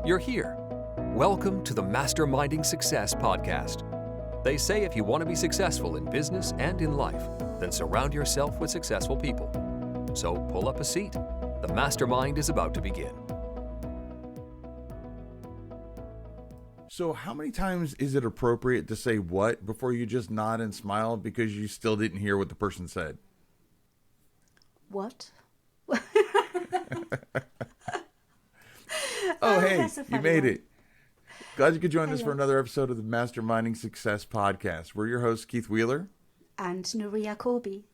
You're here. Welcome to the Masterminding Success podcast. They say if you want to be successful in business and in life, then surround yourself with successful people. So pull up a seat. The mastermind is about to begin. So how many times is it appropriate to say what before you just nod and smile because you still didn't hear what the person said? What? Oh, hey, that's a you funny made one. it. Glad you could join us for Hello. another episode of the Masterminding Success podcast. We're your hosts, Keith Wheeler. And Nuria Corby.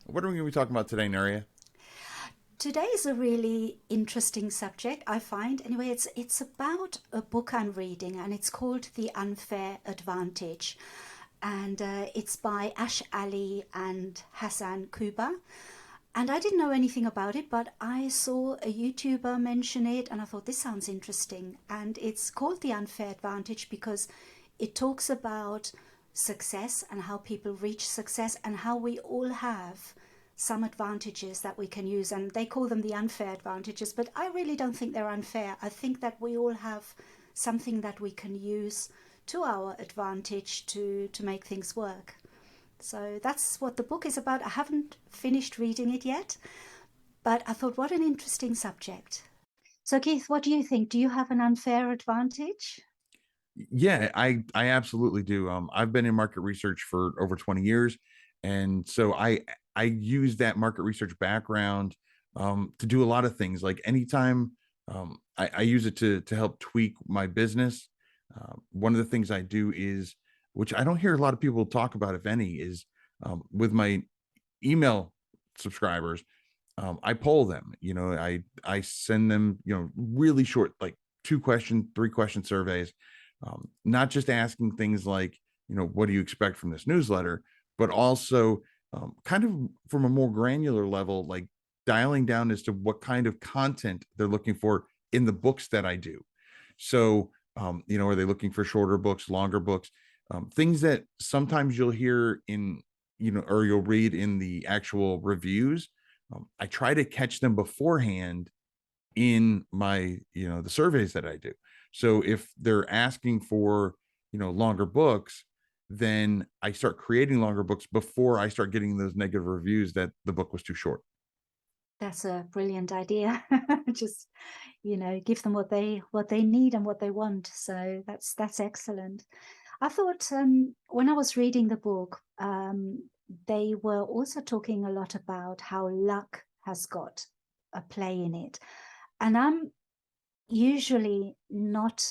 What are we going to be talking about today, Nuria? Today is a really interesting subject, I find. Anyway, it's about a book I'm reading, and it's called The Unfair Advantage. And it's by Ash Ali and Hassan Kuba. And I didn't know anything about it, but I saw a YouTuber mention it, and I thought, this sounds interesting. And it's called The Unfair Advantage because it talks about success and how people reach success and how we all have some advantages that we can use. And they call them the unfair advantages, but I really don't think they're unfair. I think that we all have something that we can use to our advantage to make things work. So that's what the book is about. I haven't finished reading it yet, but I thought, what an interesting subject. So Keith, what do you think? Do you have an unfair advantage? Yeah, I absolutely do. I've been in market research for over 20 years. And so I use that market research background to do a lot of things. Like anytime I use it to help tweak my business. One of the things I do is, which I don't hear a lot of people talk about, if any, is with my email subscribers, I poll them. I send them, really short, like 2-question, 3-question surveys, not just asking things like, what do you expect from this newsletter, but also kind of from a more granular level, like dialing down as to what kind of content they're looking for in the books that I do. So, are they looking for shorter books, longer books, things that sometimes you'll hear in, or you'll read in the actual reviews. I try to catch them beforehand in my, the surveys that I do. So if they're asking for, longer books, then I start creating longer books before I start getting those negative reviews that the book was too short. That's a brilliant idea. Just, give them what they need and what they want. So that's excellent. I thought when I was reading the book, they were also talking a lot about how luck has got a play in it. And I'm usually not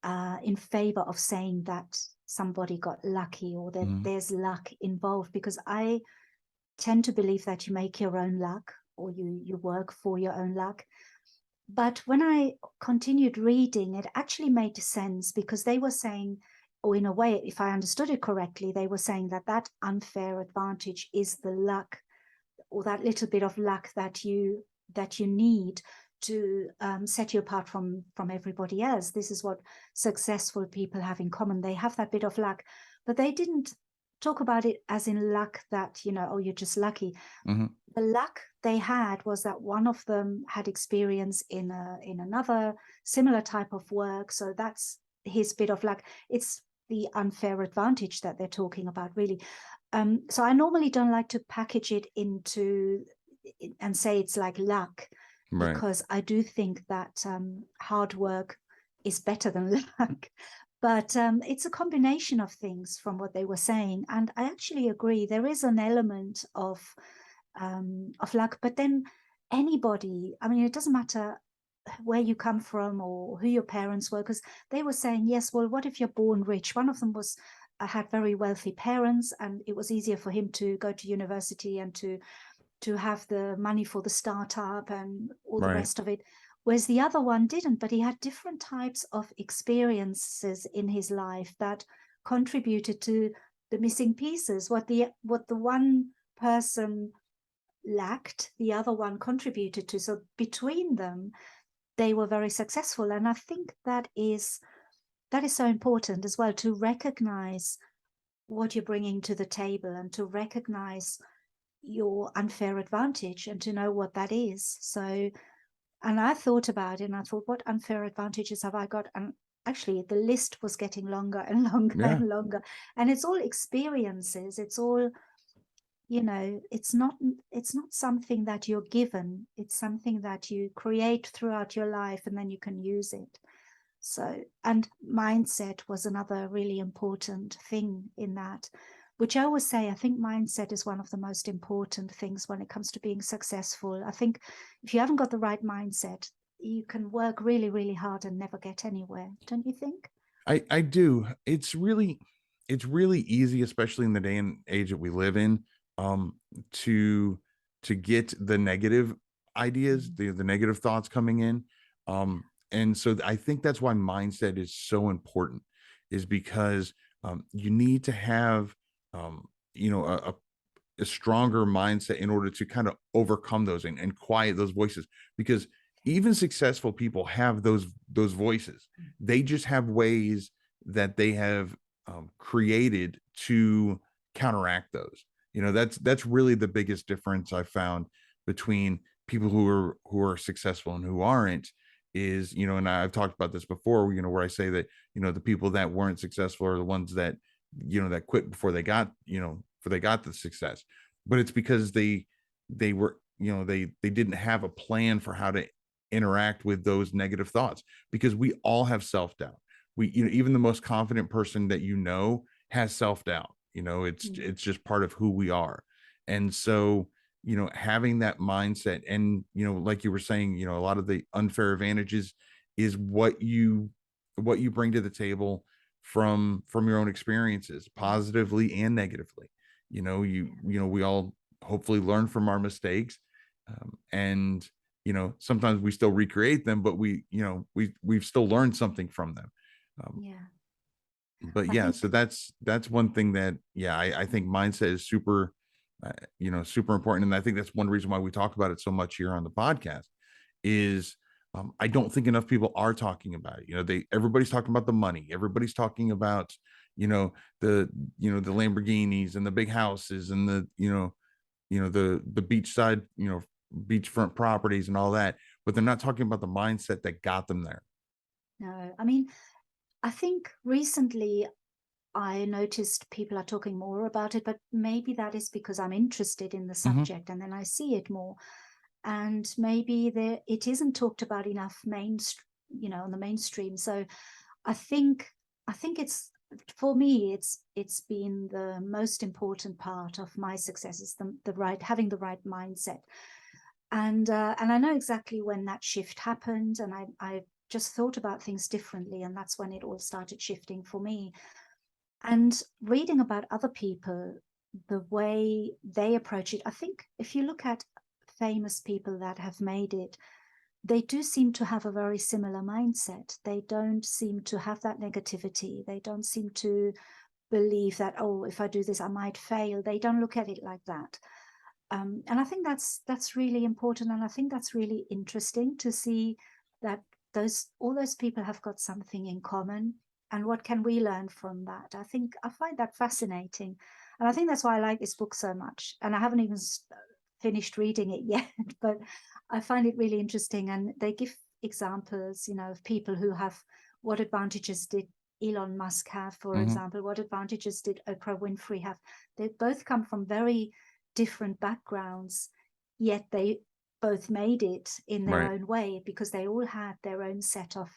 in favor of saying that somebody got lucky or that there's luck involved, because I tend to believe that you make your own luck, or you work for your own luck. But when I continued reading, it actually made sense, because they were saying, or in a way, if I understood it correctly, they were saying that unfair advantage is the luck, or that little bit of luck that you need to set you apart from everybody else. This is what successful people have in common. They have that bit of luck, but they didn't talk about it as in luck that, oh, you're just lucky. The luck they had was that one of them had experience in another similar type of work. So that's his bit of luck. It's the unfair advantage that they're talking about, really. So I normally don't like to package it into and say it's like luck, Right. because I do think that hard work is better than luck. But it's a combination of things from what they were saying. And I actually agree, there is an element of luck, but then anybody, I mean, it doesn't matter where you come from or who your parents were, because they were saying, yes, well, what if you're born rich? One of them had very wealthy parents, and it was easier for him to go to university and to have the money for the startup and all the rest of it. Whereas the other one didn't, but he had different types of experiences in his life that contributed to the missing pieces. What the one person lacked, the other one contributed to. So between them, they were very successful. And I think that is so important as well, to recognize what you're bringing to the table and to recognize your unfair advantage and to know what that is. So And I thought about it and I thought, what unfair advantages have I got? And actually, the list was getting longer and longer Yeah. and longer. And it's all experiences. It's all, you know, it's not something that you're given. It's something that you create throughout your life and then you can use it. So, and mindset was another really important thing in that, which I always say, I think mindset is one of the most important things when it comes to being successful. I think if you haven't got the right mindset, you can work really, really hard and never get anywhere. Don't you think? I do. It's really easy, especially in the day and age that we live in, um, to get the negative ideas, the negative thoughts coming in. And so I think that's why mindset is so important, is because you need to have you know a stronger mindset in order to kind of overcome those and quiet those voices, because even successful people have those voices. They just have ways that they have created to counteract those. That's really the biggest difference I found between people who are successful and who aren't, is, and I've talked about this before, where I say that, the people that weren't successful are the ones that, that quit before they got, before they got the success. But it's because they were, they didn't have a plan for how to interact with those negative thoughts, because we all have self-doubt. We, even the most confident person that has self-doubt. It's just part of who we are. And so, having that mindset, and like you were saying, a lot of the unfair advantages is what you bring to the table from your own experiences, positively and negatively. We all hopefully learn from our mistakes, and sometimes we still recreate them, but we've still learned something from them. Yeah. But I yeah, think, so that's one thing that, yeah, I think mindset is super, super important. And I think that's one reason why we talk about it so much here on the podcast is, I don't think enough people are talking about it. Everybody's talking about the money. Everybody's talking about, the Lamborghinis and the big houses and the beachside, beachfront properties and all that, but they're not talking about the mindset that got them there. no, I mean, I think recently I noticed people are talking more about it, but maybe that is because I'm interested in the Mm-hmm. subject and then I see it more. And maybe it isn't talked about enough on the mainstream. So I think it's, for me, it's been the most important part of my success, is having the right mindset. And I know exactly when that shift happened, and I just thought about things differently, and that's when it all started shifting for me. And reading about other people, the way they approach it, I think if you look at famous people that have made it, they do seem to have a very similar mindset. They don't seem to have that negativity. They don't seem to believe that, oh, if I do this, I might fail. They don't look at it like that. And I think that's really important. And I think that's really interesting to see that all those people have got something in common. And what can we learn from that? I find that fascinating. And I think that's why I like this book so much. And I haven't even finished reading it yet, but I find it really interesting. And they give examples, of people who have, what advantages did Elon Musk have, for Mm-hmm. example? What advantages did Oprah Winfrey have? They both come from very different backgrounds, yet they both made it in their Right. own way, because they all had their own set of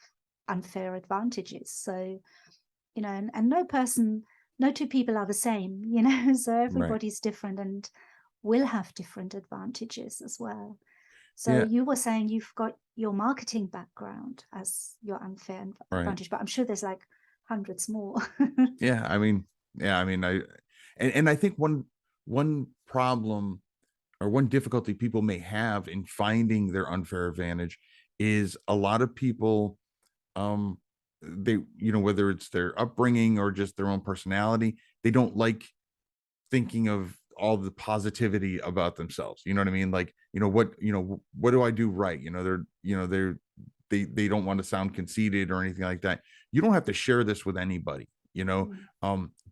unfair advantages. So, and no two people are the same, so Right. everybody's different and will have different advantages as well. So Yeah. you were saying you've got your marketing background as your unfair Right. advantage, but I'm sure there's like hundreds more. Yeah. And I think one problem, or one difficulty people may have in finding their unfair advantage, is a lot of people, um they, whether it's their upbringing or just their own personality, they don't like thinking of all the positivity about themselves. You know what I mean? Like, what do I do right? They don't want to sound conceited or anything like that. You don't have to share this with anybody,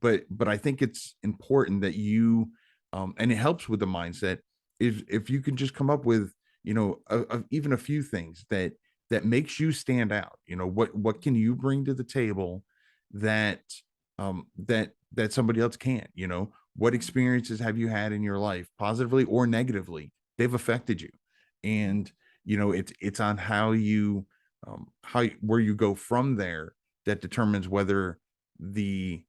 but I think it's important that you, and it helps with the mindset, if you can just come up with, even a few things that makes you stand out. What can you bring to the table that that somebody else can't? What experiences have you had in your life, positively or negatively, they've affected you? And it's on where you go from there that determines the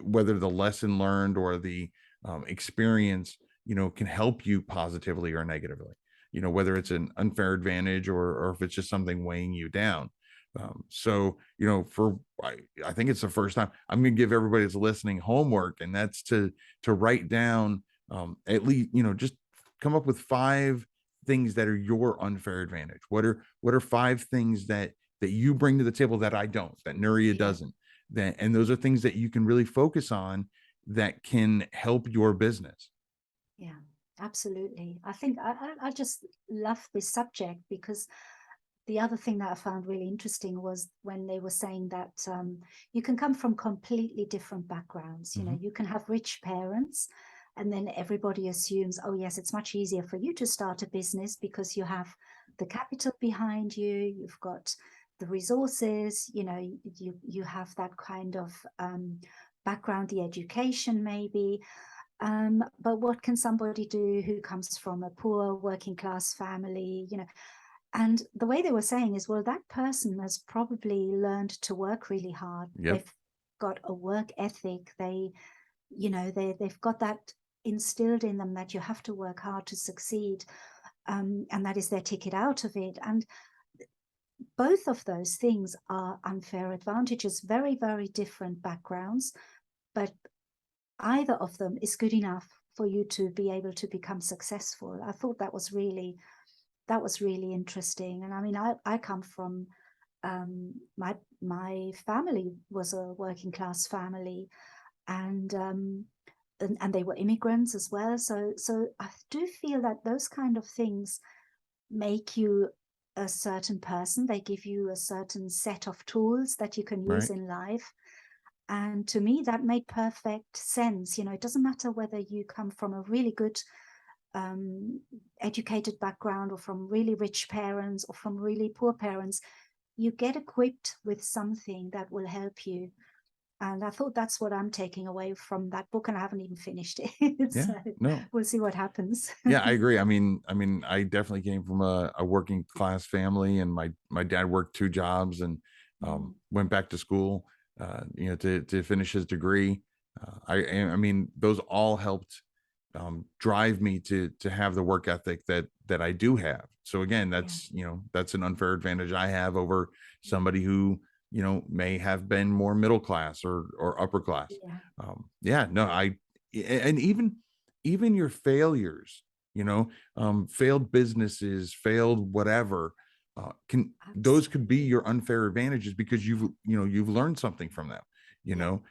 whether the lesson learned or the experience can help you positively or negatively, whether it's an unfair advantage or if it's just something weighing you down. So I think it's the first time I'm going to give everybody that's listening homework, and that's to write down, at least just come up with 5 things that are your unfair advantage. What are 5 things that you bring to the table that I don't, that Nuria doesn't, and those are things that you can really focus on that can help your business. Yeah, absolutely. I think I just love this subject, because the other thing that I found really interesting was when they were saying that you can come from completely different backgrounds. You can have rich parents, and then everybody assumes, oh yes, it's much easier for you to start a business because you have the capital behind you, you've got the resources, you have that kind of background, the education maybe. But what can somebody do who comes from a poor working class family, And the way they were saying is, well, that person has probably learned to work really hard. Yep. They've got a work ethic. They've got that instilled in them, that you have to work hard to succeed. And that is their ticket out of it. And both of those things are unfair advantages, very, very different backgrounds, but either of them is good enough for you to be able to become successful. I thought that was really interesting. And I mean, I come from my family was a working class family, and they were immigrants as well. So I do feel that those kind of things make you a certain person. They give you a certain set of tools that you can use in life. And to me, that made perfect sense. It doesn't matter whether you come from a really good educated background, or from really rich parents, or from really poor parents. You get equipped with something that will help you. And I thought that's what I'm taking away from that book, and I haven't even finished it. So we'll see what happens. Yeah, I agree. I mean, I definitely came from a working class family, and my dad worked 2 jobs and went back to school, to finish his degree. I mean, those all helped drive me to have the work ethic that I do have. So again, that's an unfair advantage I have over somebody who may have been more middle class or upper class. And even your failures, failed businesses, failed whatever, those could be your unfair advantages, because you've learned something from them.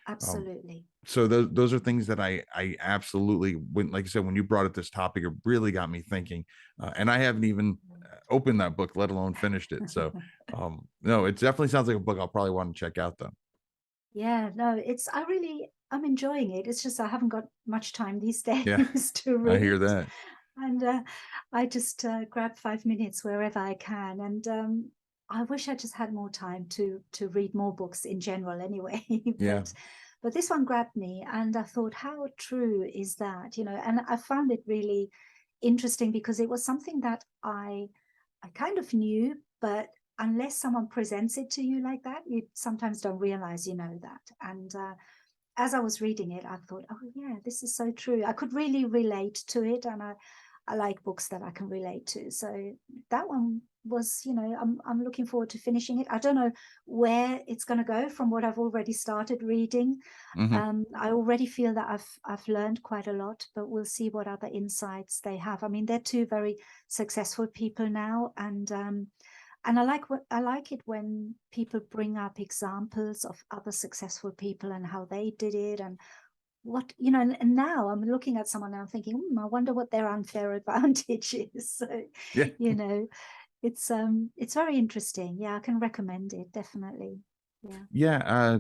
Absolutely. So those are things that I absolutely, like I said, when you brought up this topic, it really got me thinking, and I haven't even opened that book, let alone finished it. So no, it definitely sounds like a book I'll probably want to check out though. Yeah, no, I'm enjoying it. It's just I haven't got much time these days to read. I hear that. And I just grab 5 minutes wherever I can. And I wish I just had more time to read more books in general anyway. But this one grabbed me, and I thought, how true is that? And I found it really interesting, because it was something that I kind of knew, but unless someone presents it to you like that, you sometimes don't realize you know that. And as I was reading it, I thought, oh yeah, this is so true. I could really relate to it, and I like books that I can relate to. So that one was, I'm looking forward to finishing it. I don't know where it's going to go from what I've already started reading. I already feel that I've learned quite a lot, but we'll see what other insights they have. I mean, they're 2 very successful people now, and I like it when people bring up examples of other successful people and how they did it, and what, and now I'm looking at someone and I'm thinking, I wonder what their unfair advantage is. So it's very interesting. Yeah, I can recommend it, definitely. I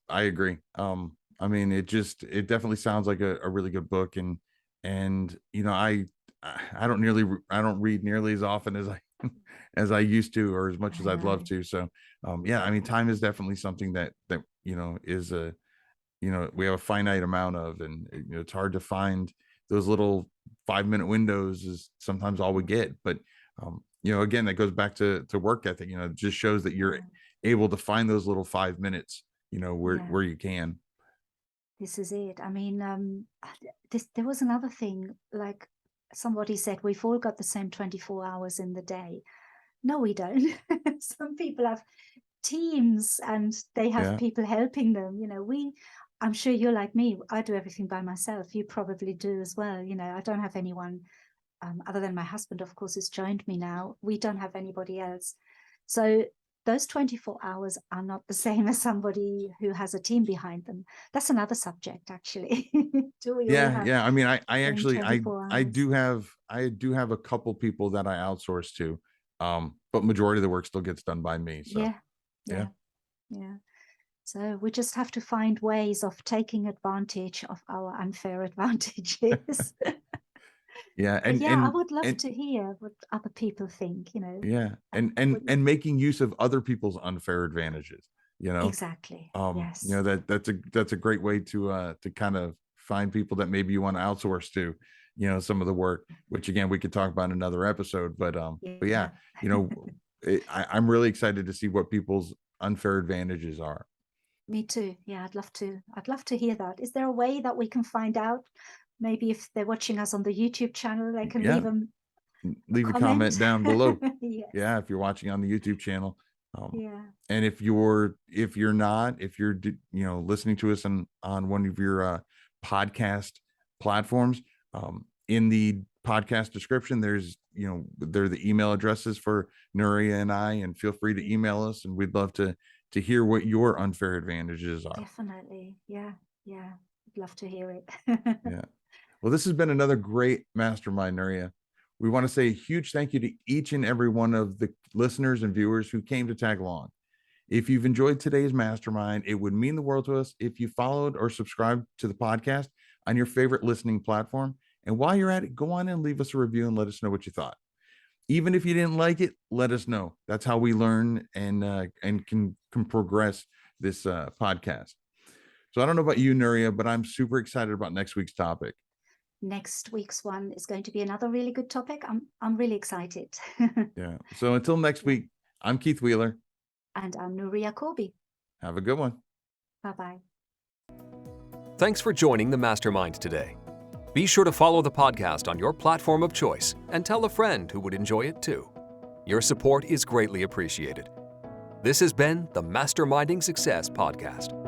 agree. I mean, it definitely sounds like a really good book, and I don't read nearly as often as I as I used to, or as much I as I'd love know. to. So yeah, I mean, time is definitely something that is a, we have a finite amount of, and it's hard to find those little 5-minute windows is sometimes all we get. But again, that goes back to work ethic. It just shows that you're Yeah. able to find those little 5 minutes, Yeah. where you can. This is it. I mean, there was another thing, like somebody said, we've all got the same 24 hours in the day. No, we don't. Some people have teams and they have Yeah. people helping them. I'm sure you're like me. I do everything by myself. You probably do as well. I don't have anyone other than my husband, of course, who's joined me now. We don't have anybody else. So those 24 hours are not the same as somebody who has a team behind them. That's another subject, actually. Do we all Yeah, have yeah. I mean, I the same actually, 24 I hours? do have a couple people that I outsource to, but majority of the work still gets done by me. So Yeah, yeah, yeah, yeah. So we just have to find ways of taking advantage of our unfair advantages. yeah, But and yeah, I and would love and to hear what other people think. yeah, Uh, what, and making use of other people's unfair advantages. You know, exactly. Yes. that's a great way to kind of find people that maybe you want to outsource to, some of the work, which again we could talk about in another episode. But yeah, Yeah. you know, I'm really excited to see what people's unfair advantages are. Me too. Yeah, I'd love to. I'd love to hear that. Is there a way that we can find out? Maybe if they're watching us on the YouTube channel, they can leave Yeah, a leave a comment comment. down below. Yes. Yeah, if you're watching on the YouTube channel. Um, Yeah. and if you're not, if you're listening to us on one of your podcast platforms, in the podcast description, there are the email addresses for Nuria and I, and feel free to email us, and we'd love to hear what your unfair advantages are. Definitely. Yeah. Yeah. I'd love to hear it. Yeah. Well, this has been another great mastermind, Nuria. We want to say a huge thank you to each and every one of the listeners and viewers who came to tag along. If you've enjoyed today's mastermind, it would mean the world to us if you followed or subscribed to the podcast on your favorite listening platform. And while you're at it, go on and leave us a review and let us know what you thought. Even if you didn't like it, let us know. That's how we learn and can progress this podcast. So I don't know about you, Nuria, but I'm super excited about next week's topic. Next week's one is going to be another really good topic. I'm really excited. Yeah. So until next week, I'm Keith Wheeler. And I'm Nuria Corby. Have a good one. Bye-bye. Thanks for joining the Mastermind today. Be sure to follow the podcast on your platform of choice and tell a friend who would enjoy it too. Your support is greatly appreciated. This has been the Masterminding Success Podcast.